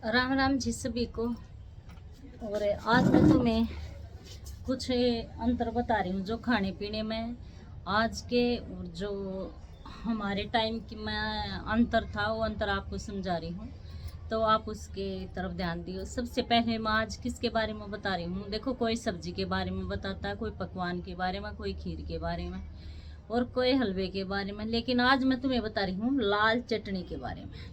राम राम जी सभी को। और आज मैं तुम्हें कुछ अंतर बता रही हूँ जो खाने पीने में आज के और जो हमारे टाइम की मैं अंतर था वो अंतर आपको समझा रही हूँ, तो आप उसके तरफ ध्यान दियो। सबसे पहले मैं आज किसके बारे में बता रही हूँ, देखो कोई सब्जी के बारे में बताता है, कोई पकवान के बारे में, कोई खीर के बारे में और कोई हलवे के बारे में, लेकिन आज मैं तुम्हें बता रही हूँ लाल चटनी के बारे में।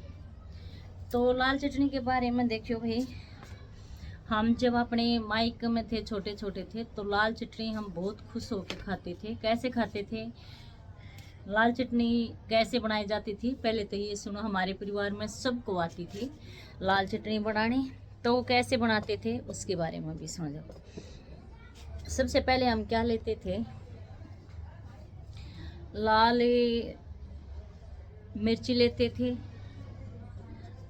तो लाल चटनी के बारे में देखियो भाई, हम जब अपने माइक में थे, छोटे छोटे थे, तो लाल चटनी हम बहुत खुश होकर खाते थे। कैसे खाते थे, लाल चटनी कैसे बनाई जाती थी पहले तो ये सुनो। हमारे परिवार में सबको आती थी लाल चटनी बनानी, तो कैसे बनाते थे उसके बारे में भी समझो। सबसे पहले हम क्या लेते थे, लाल मिर्ची लेते थे।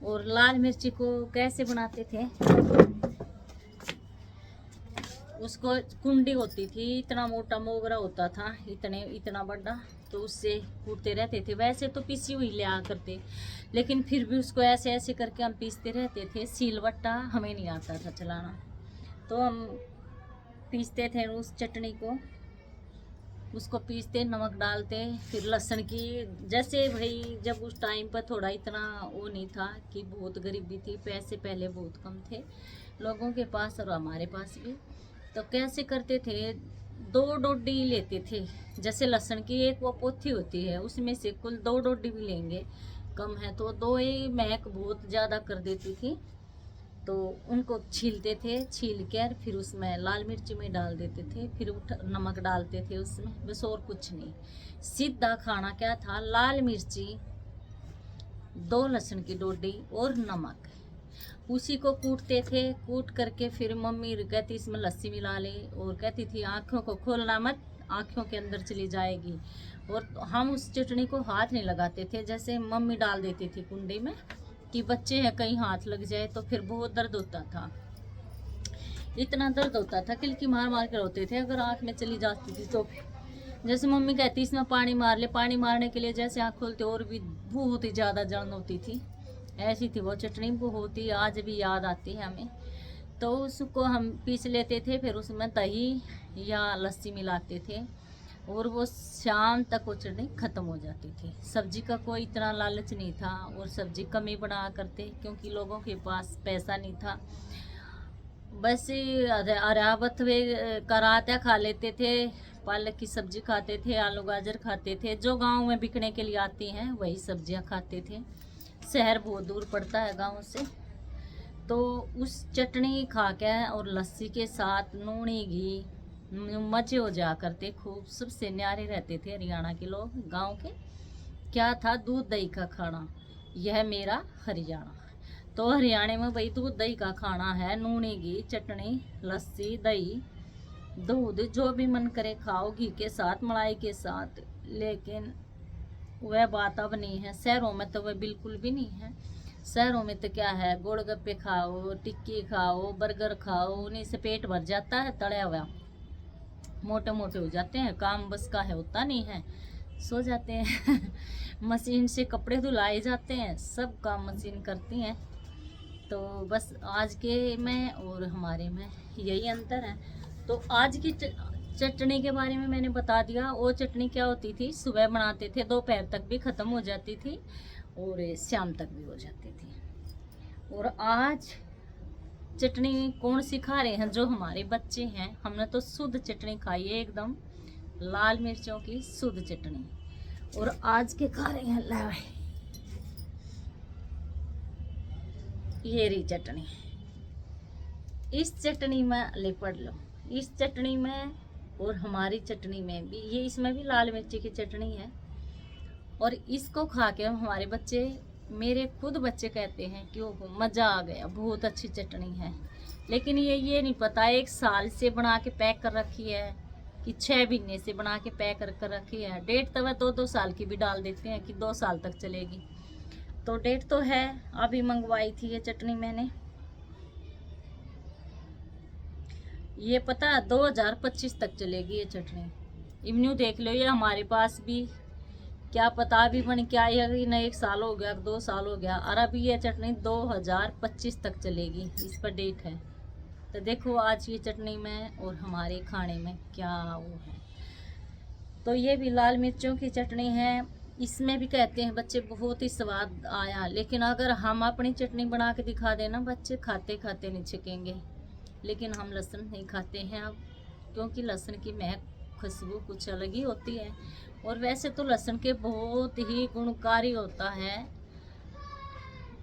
और लाल मिर्ची को कैसे बनाते थे, उसको कुंडी होती थी, इतना मोटा मोगरा होता था, इतना बड़ा, तो उससे कूटते रहते थे। वैसे तो पिसी हुई ले आ करते, लेकिन फिर भी उसको ऐसे ऐसे करके हम पीसते रहते थे। सीलवट्टा हमें नहीं आता था चलाना, तो हम पीसते थे उस चटनी को। उसको पीसते, नमक डालते, फिर लहसुन की, जैसे भाई जब उस टाइम पर थोड़ा इतना वो नहीं था कि बहुत गरीबी थी, पैसे पहले बहुत कम थे लोगों के पास और हमारे पास भी। तो कैसे करते थे, दो डोडी लेते थे। जैसे लहसुन की एक वो पोथी होती है, उसमें से कुल दो डोडी भी लेंगे, कम है तो दो ही, महक बहुत ज़्यादा कर देती थी। तो उनको छीलते थे, छील कर फिर उसमें लाल मिर्ची में डाल देते थे, फिर नमक डालते थे उसमें, बस और कुछ नहीं। सीधा खाना क्या था, लाल मिर्ची, दो लहसुन की डोडी और नमक, उसी को कूटते थे। कूट करके फिर मम्मी कहती इसमें लस्सी मिला ले, और कहती थी आँखों को खोलना मत, आँखों के अंदर चली जाएगी। और हम उस चटनी को हाथ नहीं लगाते थे, जैसे मम्मी डाल देती थी कुंडे में कि बच्चे हैं कहीं हाथ लग जाए, तो फिर बहुत दर्द होता था। इतना दर्द होता था, किलकी मार मार के रोते थे अगर आँख में चली जाती थी तो। जैसे मम्मी कहती इसमें पानी मार ले, पानी मारने के लिए जैसे आँख खोलते और भी बहुत ही ज़्यादा जलन होती थी। ऐसी थी वो चटनी, बहुत ही आज भी याद आती है हमें। तो उसको हम पीस लेते थे, फिर उसमें दही या लस्सी मिलाते थे, और वो शाम तक वो चटनी ख़त्म हो जाती थी। सब्जी का कोई इतना लालच नहीं था, और सब्जी कम ही बना करते क्योंकि लोगों के पास पैसा नहीं था। बस अरावत वे कराते खा लेते थे, पालक की सब्जी खाते थे, आलू गाजर खाते थे, जो गांव में बिकने के लिए आती हैं वही सब्जियां खाते थे। शहर बहुत दूर पड़ता है गांव से। तो उस चटनी खा के और लस्सी के साथ नूनी घी मजे हो जा करते खूब। सबसे न्यारे रहते थे हरियाणा के लोग, गांव के। क्या था, दूध दही का खाना, यह मेरा हरियाणा। तो हरियाणा में भाई दूध दही का खाना है, नूनी घी, चटनी, लस्सी, दही, दूध, जो भी मन करे खाओ, घी के साथ, मलाई के साथ। लेकिन वह बात अब नहीं है, शहरों में तो वह बिल्कुल भी नहीं है। शहरों में तो क्या है, गोलगप्पे खाओ, टिक्की खाओ, बर्गर खाओ, उन्हीं से पेट भर जाता है, तड़ा हुआ, मोटे मोटे हो जाते हैं, काम बस का है होता नहीं है, सो जाते हैं मशीन से कपड़े धुलाए जाते हैं, सब काम मशीन करती हैं। तो बस आज के में और हमारे में यही अंतर है। तो आज की चटनी के बारे में मैंने बता दिया। वो चटनी क्या होती थी, सुबह बनाते थे, दोपहर तक भी ख़त्म हो जाती थी और शाम तक भी हो जाती थी। और आज चटनी कौन सी खा रहे हैं, जो हमारे बच्चे हैं। हमने तो शुद्ध चटनी खाई है, एकदम लाल मिर्चों की शुद्ध चटनी। और आज के खा रहे हैं लाए ये रही चटनी। इस चटनी में ले पढ़ लो, इस चटनी में और हमारी चटनी में भी, ये इसमें भी लाल मिर्ची की चटनी है। और इसको खा के हमारे बच्चे, मेरे खुद बच्चे कहते हैं कि वो मज़ा आ गया, बहुत अच्छी चटनी है। लेकिन ये नहीं पता 1 साल से बना के पैक कर रखी है कि 6 महीने से बना के पैक कर रखी है। डेट तो वह 2-2 साल की भी डाल देते हैं कि 2 साल तक चलेगी। तो डेट तो है, अभी मंगवाई थी ये चटनी मैंने, ये पता 2025 तक चलेगी ये चटनी। इवन्यू देख लो, ये हमारे पास भी क्या पता अभी बन क्या आएगी ना, 1 साल हो गया, 2 साल हो गया, और अभी ये चटनी 2025 तक चलेगी, इस पर डेट है। तो देखो आज ये चटनी में और हमारे खाने में क्या वो है। तो ये भी लाल मिर्चों की चटनी है। इसमें भी कहते हैं बच्चे बहुत ही स्वाद आया, लेकिन अगर हम अपनी चटनी बना के दिखा देना, बच्चे खाते खाते नहीं छिकेंगे। लेकिन हम लहसुन नहीं खाते हैं अब, क्योंकि लहसुन की महक खुशबू कुछ अलग ही होती है। और वैसे तो लहसुन के बहुत ही गुणकारी होता है,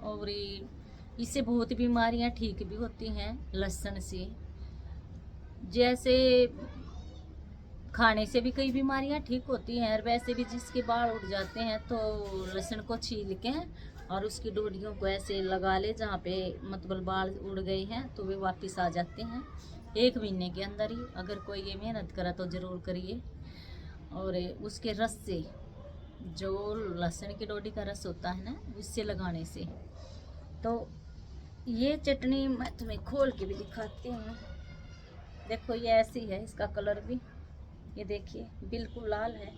और इससे बहुत बीमारियां ठीक भी होती हैं लहसुन से। जैसे खाने से भी कई बीमारियां ठीक होती हैं, और वैसे भी जिसके बाल उड़ जाते हैं तो लहसुन को छील के और उसकी डोडियों को ऐसे लगा ले, जहाँ पे मतलब बाल उड़ गए हैं तो वे वापस आ जाते हैं 1 महीने के अंदर ही। अगर कोई ये मेहनत करा तो ज़रूर करिए। और उसके रस से, जो लहसुन की डोडी का रस होता है ना, उससे लगाने से। तो ये चटनी मैं तुम्हें खोल के भी दिखाती हूँ। देखो ये ऐसी है, इसका कलर भी ये देखिए बिल्कुल लाल है।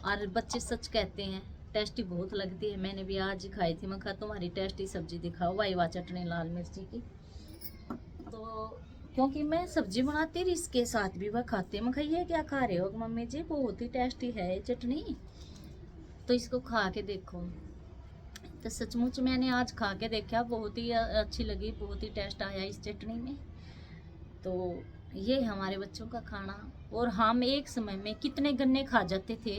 और बच्चे सच कहते हैं टेस्टी बहुत लगती है। मैंने भी आज ही खाई थी। मैं कहा तुम्हारी टेस्टी सब्जी दिखाओ, वाई वाह चटनी लाल मिर्ची की। तो क्योंकि मैं सब्जी बनाती रही, इसके साथ भी वह खाते। मैं कहा ये क्या खा रहे हो मम्मी जी, बहुत ही टेस्टी है ये चटनी, तो इसको खा के देखो। तो सचमुच मैंने आज खा के देखा, बहुत ही अच्छी लगी, बहुत ही टेस्ट आया इस चटनी में। तो ये हमारे बच्चों का खाना। और हम एक समय में कितने गन्ने खा जाते थे,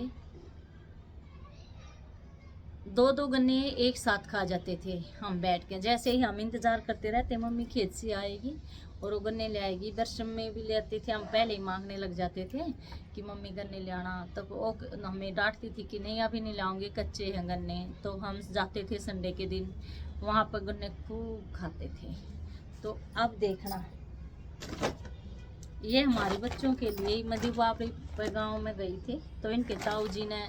2-2 गन्ने एक साथ खा जाते थे हम बैठ के। जैसे ही हम इंतज़ार करते रहते मम्मी खेत से आएगी और वो गन्ने ले आएगी। दर्शन में भी ले आते थे हम, पहले ही मांगने लग जाते थे कि मम्मी गन्ने ले आना। तब वो हमें डांटती थी कि नहीं अभी नहीं लाऊंगे, कच्चे हैं गन्ने। तो हम जाते थे संडे के दिन, वहाँ पर गन्ने खूब खाते थे। तो अब देखना, ये हमारे बच्चों के लिए मैं दीपावली पर गाँव में गई थी, तो इनके ताऊ जी ने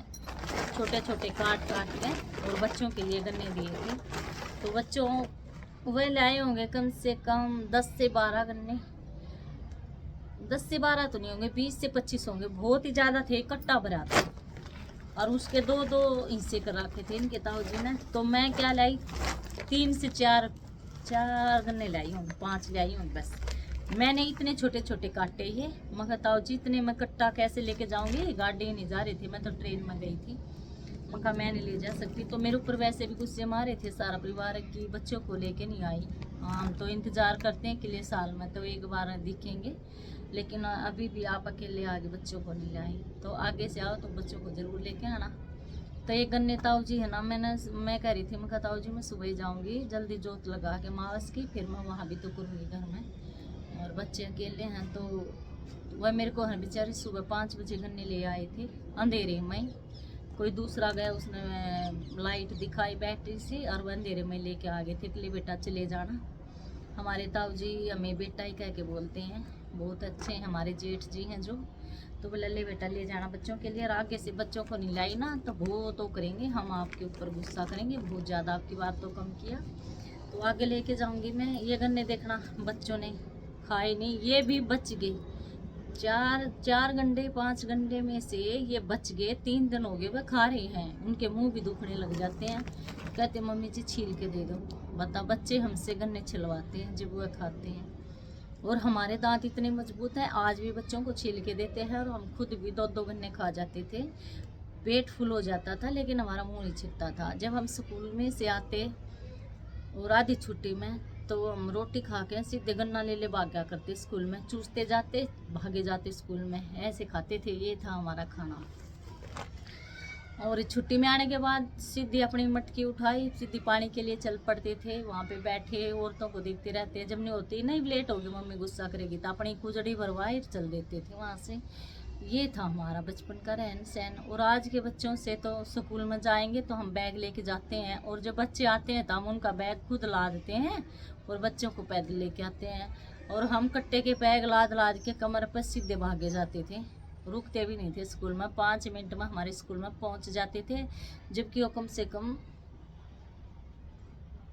छोटे छोटे काट काट के और बच्चों के लिए गन्ने दिए थे। तो बच्चों वह लाए होंगे कम से कम 10 से 12 गन्ने। 10 से 12 तो नहीं होंगे, 20 से 25 होंगे, बहुत ही ज़्यादा थे, कट्टा भरा था। और उसके 2-2 हिस्से कर रखे थे इनके ताऊ जी ने। तो मैं क्या लाई, 3 से 4 गन्ने लाई हूँ, 5 लाई हूँ बस। मैंने इतने छोटे छोटे काटे ये, मगर ताऊ जी इतने मैं कट्टा कैसे लेके जाऊंगी, गाड़ी नहीं जा रही थी, मैं तो ट्रेन में गई थी। मगर मैं नहीं ले जा सकती। तो मेरे ऊपर वैसे भी गुस्से मारे थे सारा परिवार की, बच्चों को लेके नहीं आई। हम तो इंतज़ार करते हैं कि ले साल में तो एक बार दिखेंगे, लेकिन अभी भी आप अकेले आगे बच्चों को नहीं लाई। तो आगे से आओ तो बच्चों को ज़रूर लेके आना। तो एक गन्ने ताऊ जी है ना, मैं कह रही थी, मैं कहा ताऊ जी मैं सुबह ही जाऊँगी, जल्दी जोत लगा के मावस की, फिर मैं वहाँ भी तो करूँगी घर में। और बच्चे अकेले हैं तो वह मेरे को है बेचारे सुबह 5 बजे गन्ने ले आए थे अंधेरे में। कोई दूसरा गया, उसने लाइट दिखाई बैटरी से, और वह अंधेरे में लेके आ गए थे कि ले बेटा चले जाना। हमारे ताऊ जी हमें बेटा ही कह के बोलते हैं, बहुत अच्छे हैं हमारे जेठ जी हैं जो। तो बोला ले बेटा ले जाना बच्चों के लिए, और आगे से बच्चों को नहीं लाई ना तो बहुत तो करेंगे, हम आपके ऊपर गुस्सा करेंगे बहुत ज़्यादा, आपकी बात तो कम किया। तो आगे लेके जाऊंगी मैं। ये गन्ने देखना बच्चों ने खाए नहीं, ये भी बच गए। 4 गंडे 5 गंडे में से ये बच गए, 3 दिन हो गए वह खा रहे हैं, उनके मुंह भी दुखने लग जाते हैं। कहते मम्मी जी छील के दे दो। बता, बच्चे हमसे गन्ने छिलवाते हैं जब वह खाते हैं। और हमारे दांत इतने मजबूत हैं, आज भी बच्चों को छील के देते हैं, और हम खुद भी 2-2 गन्ने खा जाते थे, पेट फुल हो जाता था, लेकिन हमारा मुंह नहीं छिलता था। जब हम स्कूल में से आते और आधी छुट्टी में, तो हम रोटी खा के सीधे गन्ना ले ले भागा करते स्कूल में, चूसते जाते भागे जाते स्कूल में, ऐसे खाते थे। ये था हमारा खाना। और छुट्टी में आने के बाद सीधी अपनी मटकी उठाई, सीधी पानी के लिए चल पड़ते थे। वहाँ पे बैठे औरतों को देखते रहते, जब नहीं होती नहीं लेट होगी मम्मी गुस्सा करेगी, तो अपनी खुजड़ी भरवाए चल देते थे वहाँ से। ये था हमारा बचपन का रहन सहन। और आज के बच्चों से तो स्कूल में जाएंगे तो हम बैग लेके जाते हैं, और जब बच्चे आते हैं तो हम उनका बैग खुद ला देते हैं और बच्चों को पैदल लेके आते हैं। और हम कट्टे के बैग लाद लाद के कमर पर सीधे भागे जाते थे, रुकते भी नहीं थे स्कूल में। 5 मिनट में हमारे स्कूल में पहुंच जाते थे, जबकि वो कम से कम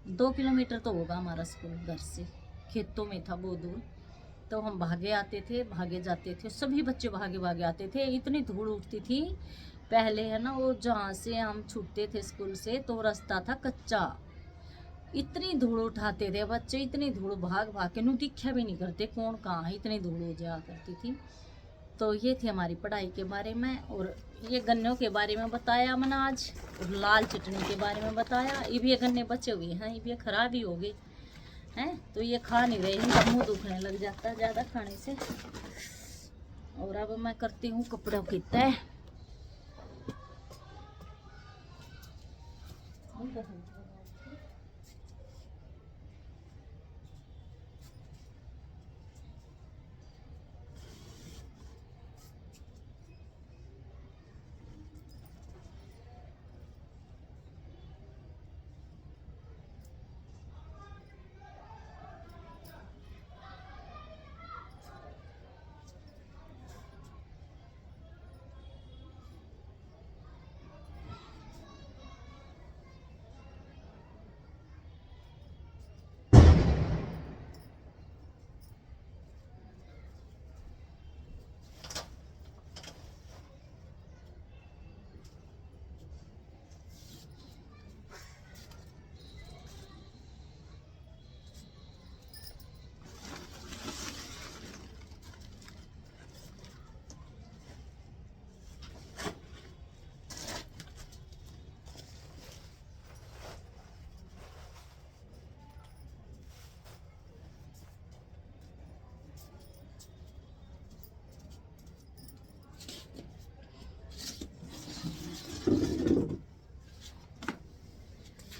2 किलोमीटर तो होगा हमारा स्कूल घर से, खेतों में था बहुत दूर। तो हम भागे आते थे, भागे जाते थे, सभी बच्चे भागे भागे आते थे। इतनी धूल उठती थी पहले है ना, वो जहाँ से हम छूटते थे स्कूल से तो रास्ता था कच्चा। इतनी धूल उठाते थे बच्चे, इतनी धूल भाग भाग के, नू दिखा भी नहीं करते कौन कहाँ है, इतनी धूल हो जाया करती थी। तो ये थी हमारी पढ़ाई के बारे में, और ये गन्नों के बारे में बताया मैंने आज, और लाल चटनी के बारे में बताया। ये भी गन्ने बचे हुए हैं, ये भी खराब ही हो गए हैं, तो ये खा नहीं रहे, इनका मुँह दुखने लग जाता है ज़्यादा खाने से। और अब मैं करती हूँ कपड़ों की तय।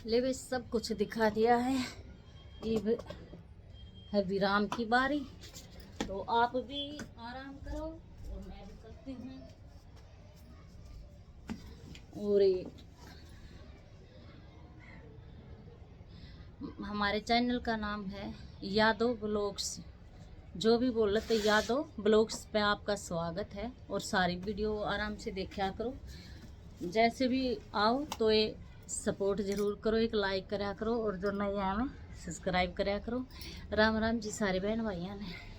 ले वे सब कुछ दिखा दिया है, ये है विराम की बारी। तो आप भी आराम करो और मैं भी करती हूँ। और हमारे चैनल का नाम है यादव ब्लॉग्स, जो भी बोल रहे थे यादव ब्लॉग्स पे आपका स्वागत है। और सारी वीडियो आराम से देखा करो, जैसे भी आओ तो ये सपोर्ट ज़रूर करो, एक लाइक करा करो, और जो नया है सब्सक्राइब करा करो। राम राम जी सारे बहन भाइयों ने।